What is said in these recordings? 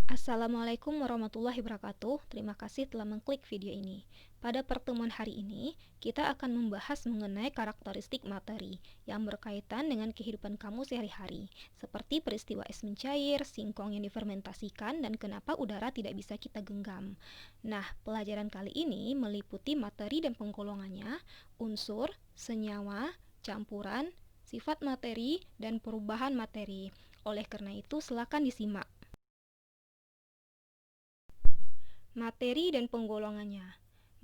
Assalamualaikum warahmatullahi wabarakatuh. Terima kasih telah mengklik video ini. Pada pertemuan hari ini, kita akan membahas mengenai karakteristik materi yang berkaitan dengan kehidupan kamu sehari-hari, seperti peristiwa es mencair, singkong yang difermentasikan, dan kenapa udara tidak bisa kita genggam. Nah, pelajaran kali ini meliputi materi dan penggolongannya, unsur, senyawa, campuran, sifat materi, dan perubahan materi. Oleh karena itu, silakan disimak. Materi dan penggolongannya.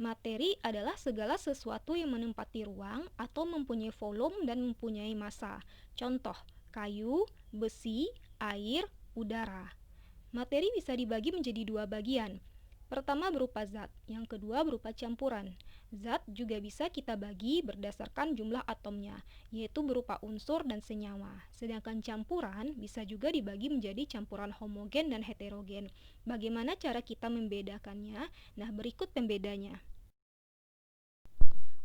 Materi adalah segala sesuatu yang menempati ruang atau mempunyai volume dan mempunyai massa. Contoh, kayu, besi, air, udara. Materi bisa dibagi menjadi dua bagian. Pertama berupa zat, yang kedua berupa campuran. Zat juga bisa kita bagi berdasarkan jumlah atomnya, yaitu berupa unsur dan senyawa. Sedangkan campuran bisa juga dibagi menjadi campuran homogen dan heterogen. Bagaimana cara kita membedakannya? Nah, berikut pembedanya.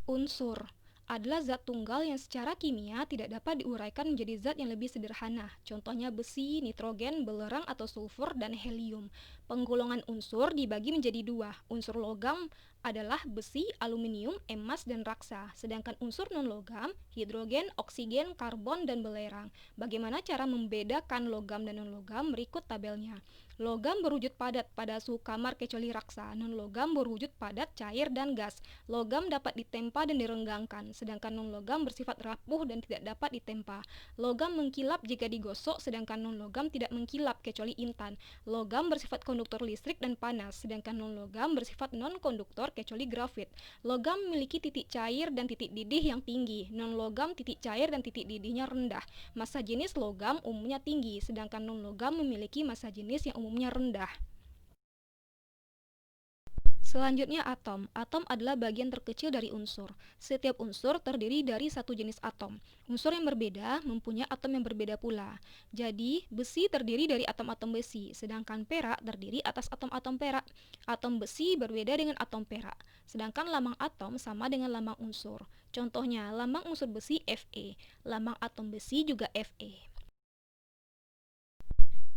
Unsur adalah zat tunggal yang secara kimia tidak dapat diuraikan menjadi zat yang lebih sederhana. Contohnya besi, nitrogen, belerang atau sulfur, dan helium. Penggolongan unsur dibagi menjadi dua. Unsur logam adalah besi, aluminium, emas, dan raksa. Sedangkan unsur non-logam, hidrogen, oksigen, karbon, dan belerang. Bagaimana cara membedakan logam dan non-logam? Berikut tabelnya. Logam berwujud padat pada suhu kamar kecuali raksa. Non-logam berwujud padat, cair, dan gas. Logam dapat ditempa dan direnggangkan, sedangkan non-logam bersifat rapuh dan tidak dapat ditempa. Logam mengkilap jika digosok, sedangkan non-logam tidak mengkilap kecuali intan. Logam bersifat konduktor listrik dan panas, sedangkan non-logam bersifat non-konduktor kecuali grafit. Logam memiliki titik cair dan titik didih yang tinggi. Non-logam titik cair dan titik didihnya rendah. Massa jenis logam umumnya tinggi, sedangkan non-logam memiliki massa jenis yang umumnya rendah. Selanjutnya atom. Atom adalah bagian terkecil dari unsur. Setiap unsur terdiri dari satu jenis atom. Unsur yang berbeda mempunyai atom yang berbeda pula. Jadi, besi terdiri dari atom-atom besi, sedangkan perak terdiri atas atom-atom perak. Atom besi berbeda dengan atom perak, sedangkan lambang atom sama dengan lambang unsur. Contohnya, lambang unsur besi Fe, lambang atom besi juga Fe.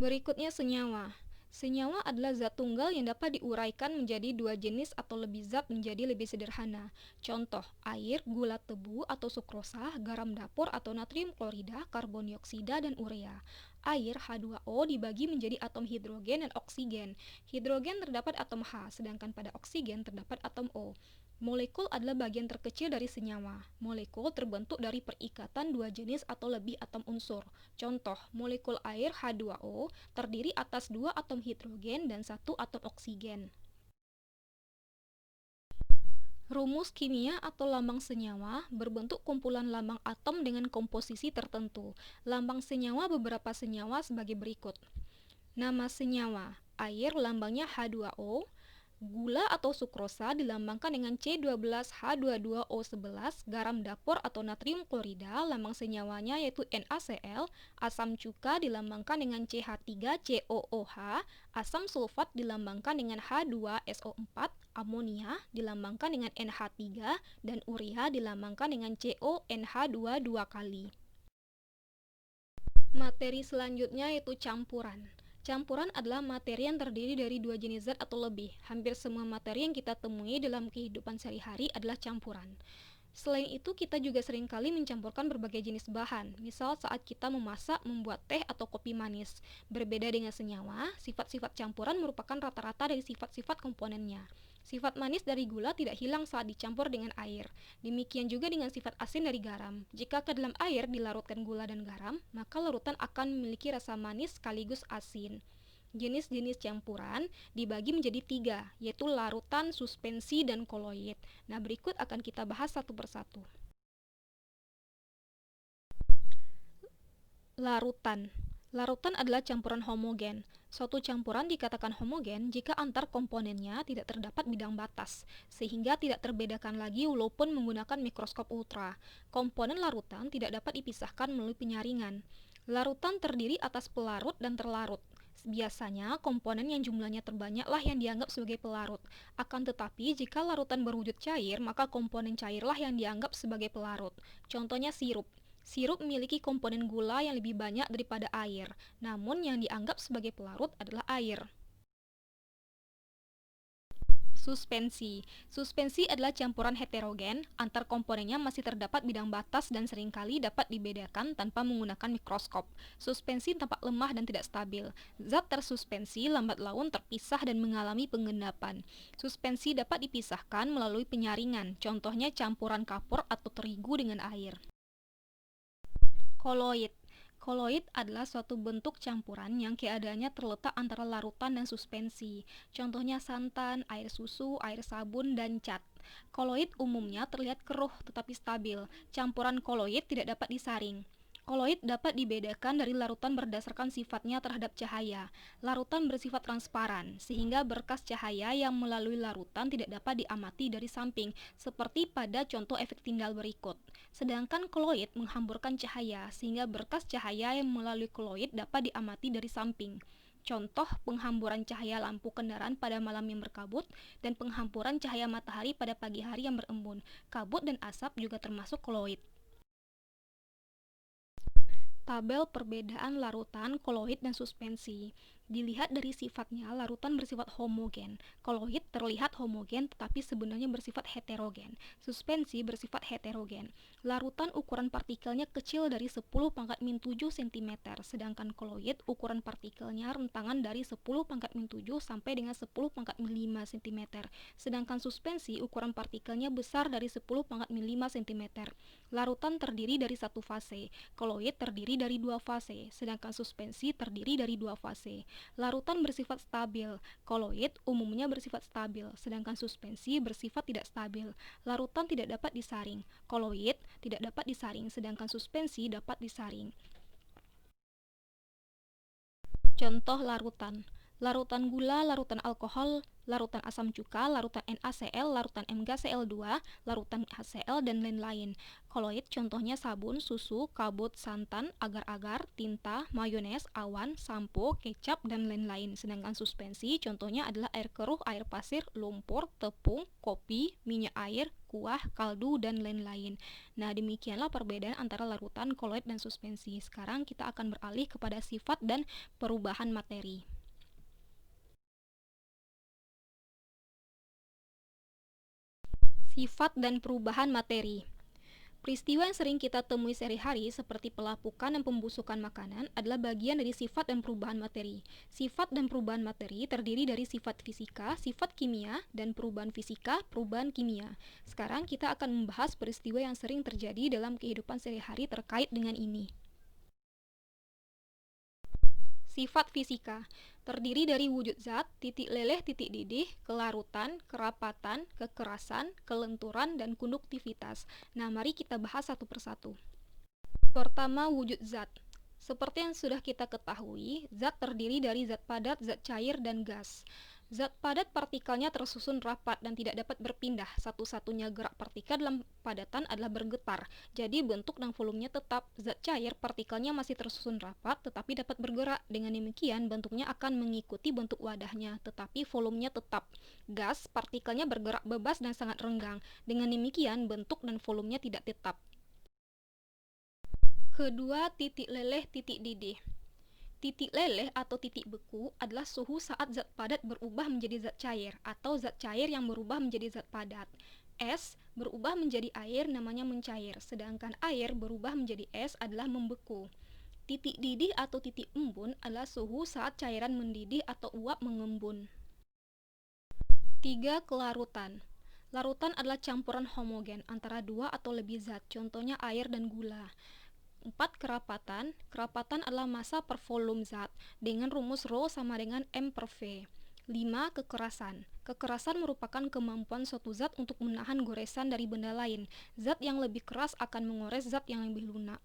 Berikutnya senyawa. Senyawa adalah zat tunggal yang dapat diuraikan menjadi dua jenis atau lebih zat menjadi lebih sederhana. Contoh, air, gula tebu atau sukrosa, garam dapur atau natrium klorida, karbon dioksida, dan urea. Air H2O dibagi menjadi atom hidrogen dan oksigen. Hidrogen terdapat atom H, sedangkan pada oksigen terdapat atom O. Molekul adalah bagian terkecil dari senyawa. Molekul terbentuk dari perikatan dua jenis atau lebih atom unsur. Contoh, molekul air H2O terdiri atas dua atom hidrogen dan satu atom oksigen. Rumus kimia atau lambang senyawa berbentuk kumpulan lambang atom dengan komposisi tertentu. Lambang senyawa beberapa senyawa sebagai berikut. Nama senyawa, air lambangnya H2O, gula atau sukrosa dilambangkan dengan C12H22O11, garam dapur atau natrium klorida lambang senyawanya yaitu NaCl, asam cuka dilambangkan dengan CH3COOH, asam sulfat dilambangkan dengan H2SO4, amonia dilambangkan dengan NH3, dan urea dilambangkan dengan CONH2 dua kali. Materi selanjutnya yaitu campuran. Campuran adalah materi yang terdiri dari dua jenis zat atau lebih. Hampir semua materi yang kita temui dalam kehidupan sehari-hari adalah campuran. Selain itu, kita juga seringkali mencampurkan berbagai jenis bahan. Misal saat kita memasak, membuat teh atau kopi manis. Berbeda dengan senyawa, sifat-sifat campuran merupakan rata-rata dari sifat-sifat komponennya. Sifat manis dari gula tidak hilang saat dicampur dengan air. Demikian juga dengan sifat asin dari garam. Jika ke dalam air dilarutkan gula dan garam, maka larutan akan memiliki rasa manis sekaligus asin. Jenis-jenis campuran dibagi menjadi tiga, yaitu larutan, suspensi, dan koloid. Nah, berikut akan kita bahas satu persatu. Larutan. Larutan adalah campuran homogen. Suatu campuran dikatakan homogen jika antar komponennya tidak terdapat bidang batas, sehingga tidak terbedakan lagi walaupun menggunakan mikroskop ultra. Komponen larutan tidak dapat dipisahkan melalui penyaringan. Larutan terdiri atas pelarut dan terlarut. Biasanya, komponen yang jumlahnya terbanyaklah yang dianggap sebagai pelarut. Akan tetapi, jika larutan berwujud cair, maka komponen cairlah yang dianggap sebagai pelarut. Contohnya sirup. Sirup memiliki komponen gula yang lebih banyak daripada air, namun yang dianggap sebagai pelarut adalah air. Suspensi. Suspensi adalah campuran heterogen, antar komponennya masih terdapat bidang batas dan seringkali dapat dibedakan tanpa menggunakan mikroskop. Suspensi tampak lemah dan tidak stabil. Zat tersuspensi lambat laun terpisah dan mengalami penggendapan. Suspensi dapat dipisahkan melalui penyaringan, contohnya campuran kapur atau terigu dengan air. Koloid. Koloid adalah suatu bentuk campuran yang keadaannya terletak antara larutan dan suspensi. Contohnya santan, air susu, air sabun, dan cat. Koloid umumnya terlihat keruh tetapi stabil. Campuran koloid tidak dapat disaring. Koloid dapat dibedakan dari larutan berdasarkan sifatnya terhadap cahaya. Larutan bersifat transparan, sehingga berkas cahaya yang melalui larutan tidak dapat diamati dari samping, seperti pada contoh efek Tyndall berikut. Sedangkan koloid menghamburkan cahaya, sehingga berkas cahaya yang melalui koloid dapat diamati dari samping. Contoh penghamburan cahaya lampu kendaraan pada malam yang berkabut dan penghamburan cahaya matahari pada pagi hari yang berembun. Kabut dan asap juga termasuk koloid. Tabel perbedaan larutan, koloid, dan suspensi. Dilihat dari sifatnya, larutan bersifat homogen. Koloid terlihat homogen tetapi sebenarnya bersifat heterogen. Suspensi bersifat heterogen. Larutan ukuran partikelnya kecil dari 10⁻⁷ cm, sedangkan koloid ukuran partikelnya rentangan dari 10⁻⁷ sampai dengan 10⁻⁵ cm, sedangkan suspensi ukuran partikelnya besar dari 10⁻⁵ cm. Larutan terdiri dari satu fase, koloid terdiri dari dua fase, sedangkan suspensi terdiri dari dua fase. Larutan bersifat stabil, koloid umumnya bersifat stabil, sedangkan suspensi bersifat tidak stabil. Larutan tidak dapat disaring, koloid tidak dapat disaring, sedangkan suspensi dapat disaring. Contoh larutan: larutan gula, larutan alkohol, larutan asam cuka, larutan NaCl, larutan MgCl2, larutan HCl, dan lain-lain. Koloid contohnya sabun, susu, kabut, santan, agar-agar, tinta, mayones, awan, sampo, kecap, dan lain-lain. Sedangkan suspensi contohnya adalah air keruh, air pasir, lumpur, tepung, kopi, minyak air, kuah, kaldu, dan lain-lain. Nah, demikianlah perbedaan antara larutan, koloid, dan suspensi. Sekarang kita akan beralih kepada sifat dan perubahan materi. Sifat dan perubahan materi. Peristiwa yang sering kita temui sehari-hari seperti pelapukan dan pembusukan makanan adalah bagian dari sifat dan perubahan materi. Sifat dan perubahan materi terdiri dari sifat fisika, sifat kimia, dan perubahan fisika, perubahan kimia. Sekarang kita akan membahas peristiwa yang sering terjadi dalam kehidupan sehari-hari terkait dengan ini. Sifat fisika terdiri dari wujud zat, titik leleh, titik didih, kelarutan, kerapatan, kekerasan, kelenturan, dan konduktivitas. Nah, mari kita bahas satu persatu. Pertama, wujud zat. Seperti yang sudah kita ketahui, zat terdiri dari zat padat, zat cair, dan gas. Zat padat partikelnya tersusun rapat dan tidak dapat berpindah. Satu-satunya gerak partikel dalam padatan adalah bergetar. Jadi bentuk dan volumenya tetap. Zat cair partikelnya masih tersusun rapat tetapi dapat bergerak. Dengan demikian bentuknya akan mengikuti bentuk wadahnya tetapi volumenya tetap. Gas partikelnya bergerak bebas dan sangat renggang. Dengan demikian bentuk dan volumenya tidak tetap. Kedua, titik leleh, titik didih. Titik leleh atau titik beku adalah suhu saat zat padat berubah menjadi zat cair atau zat cair yang berubah menjadi zat padat. Es berubah menjadi air namanya mencair, sedangkan air berubah menjadi es adalah membeku. Titik didih atau titik embun adalah suhu saat cairan mendidih atau uap mengembun. 3. Kelarutan. Larutan adalah campuran homogen antara dua atau lebih zat, contohnya air dan gula. 4. Kerapatan. Kerapatan adalah massa per volume zat dengan rumus Rho sama dengan M per V. 5. Kekerasan. Kekerasan merupakan kemampuan suatu zat untuk menahan goresan dari benda lain. Zat yang lebih keras akan mengores zat yang lebih lunak.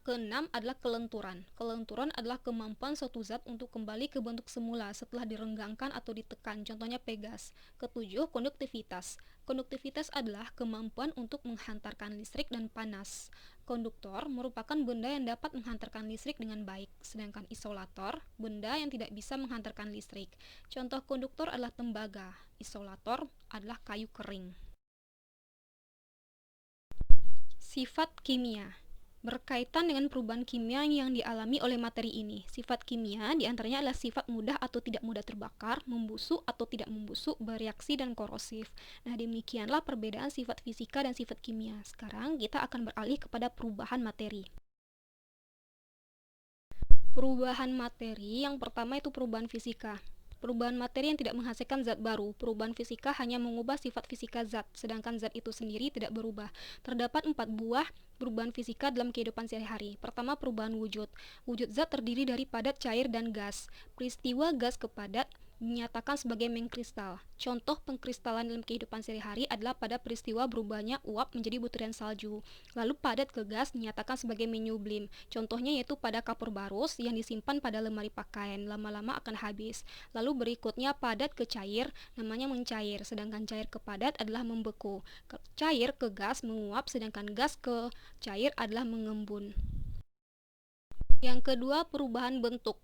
Keenam adalah kelenturan. Kelenturan adalah kemampuan suatu zat untuk kembali ke bentuk semula setelah direnggangkan atau ditekan, contohnya pegas. Ketujuh, konduktivitas. Konduktivitas adalah kemampuan untuk menghantarkan listrik dan panas. Konduktor merupakan benda yang dapat menghantarkan listrik dengan baik, sedangkan isolator, benda yang tidak bisa menghantarkan listrik. Contoh konduktor adalah tembaga, isolator adalah kayu kering. Sifat kimia. Berkaitan dengan perubahan kimia yang dialami oleh materi ini, sifat kimia diantaranya adalah sifat mudah atau tidak mudah terbakar, membusuk atau tidak membusuk, bereaksi dan korosif. Nah, demikianlah perbedaan sifat fisika dan sifat kimia. Sekarang kita akan beralih kepada perubahan materi. Perubahan materi yang pertama itu perubahan fisika. Perubahan materi yang tidak menghasilkan zat baru. Perubahan fisika hanya mengubah sifat fisika zat, sedangkan zat itu sendiri tidak berubah. Terdapat 4 buah perubahan fisika dalam kehidupan sehari-hari. Pertama, perubahan wujud. Wujud zat terdiri dari padat, cair, dan gas. Peristiwa gas ke padat dinyatakan sebagai mengkristal. Contoh pengkristalan dalam kehidupan sehari-hari adalah pada peristiwa berubahnya uap menjadi butiran salju. Lalu padat ke gas dinyatakan sebagai menyublim. Contohnya yaitu pada kapur barus yang disimpan pada lemari pakaian, lama-lama akan habis. Lalu berikutnya padat ke cair, namanya mencair, sedangkan cair ke padat adalah membeku. Cair ke gas menguap, sedangkan gas ke cair adalah mengembun. Yang kedua, perubahan bentuk.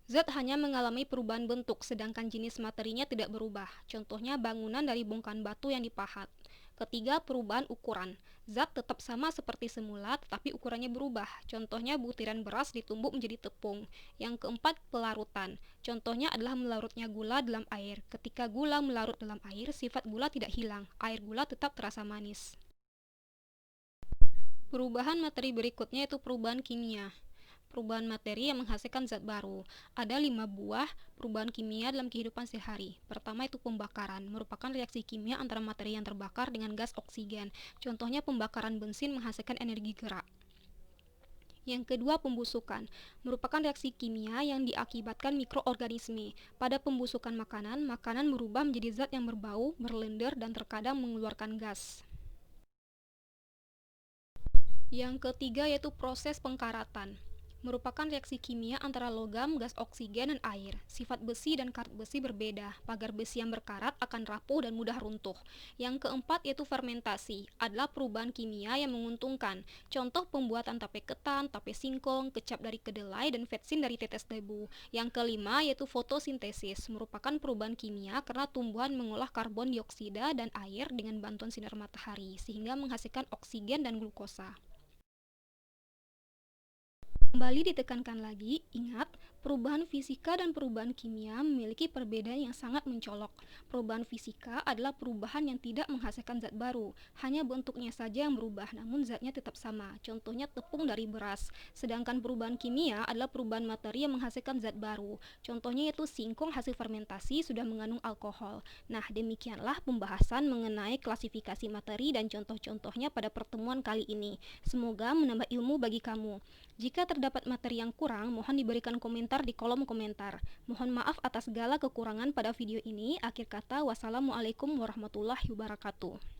Zat hanya mengalami perubahan bentuk, sedangkan jenis materinya tidak berubah. Contohnya bangunan dari bongkahan batu yang dipahat. Ketiga, perubahan ukuran. Zat tetap sama seperti semula, tetapi ukurannya berubah. Contohnya butiran beras ditumbuk menjadi tepung. Yang keempat, pelarutan. Contohnya adalah melarutnya gula dalam air. Ketika gula melarut dalam air, sifat gula tidak hilang. Air gula tetap terasa manis. Perubahan materi berikutnya yaitu perubahan kimia. Perubahan materi yang menghasilkan zat baru. Ada 5 buah perubahan kimia dalam kehidupan sehari. Pertama itu pembakaran, merupakan reaksi kimia antara materi yang terbakar dengan gas oksigen. Contohnya pembakaran bensin menghasilkan energi gerak. Yang kedua, pembusukan, merupakan reaksi kimia yang diakibatkan mikroorganisme. Pada pembusukan makanan, makanan berubah menjadi zat yang berbau, berlendir, dan terkadang mengeluarkan gas. Yang ketiga yaitu proses pengkaratan, merupakan reaksi kimia antara logam, gas oksigen, dan air. Sifat besi dan karat besi berbeda. Pagar besi yang berkarat akan rapuh dan mudah runtuh. Yang keempat yaitu fermentasi, adalah perubahan kimia yang menguntungkan. Contoh pembuatan tape ketan, tape singkong, kecap dari kedelai, dan vetsin dari tetes debu. Yang kelima yaitu fotosintesis, merupakan perubahan kimia karena tumbuhan mengolah karbon dioksida dan air dengan bantuan sinar matahari, sehingga menghasilkan oksigen dan glukosa. Kembali ditekankan lagi, ingat, perubahan fisika dan perubahan kimia memiliki perbedaan yang sangat mencolok. Perubahan fisika adalah perubahan yang tidak menghasilkan zat baru, hanya bentuknya saja yang berubah, namun zatnya tetap sama. Contohnya tepung dari beras. Sedangkan perubahan kimia adalah perubahan materi yang menghasilkan zat baru. Contohnya yaitu singkong hasil fermentasi sudah mengandung alkohol. Nah, demikianlah pembahasan mengenai klasifikasi materi dan contoh-contohnya pada pertemuan kali ini. Semoga menambah ilmu bagi kamu. Jika terdapat materi yang kurang, mohon diberikan komentar di kolom komentar. Mohon maaf atas segala kekurangan pada video ini. Akhir kata, wassalamualaikum warahmatullahi wabarakatuh.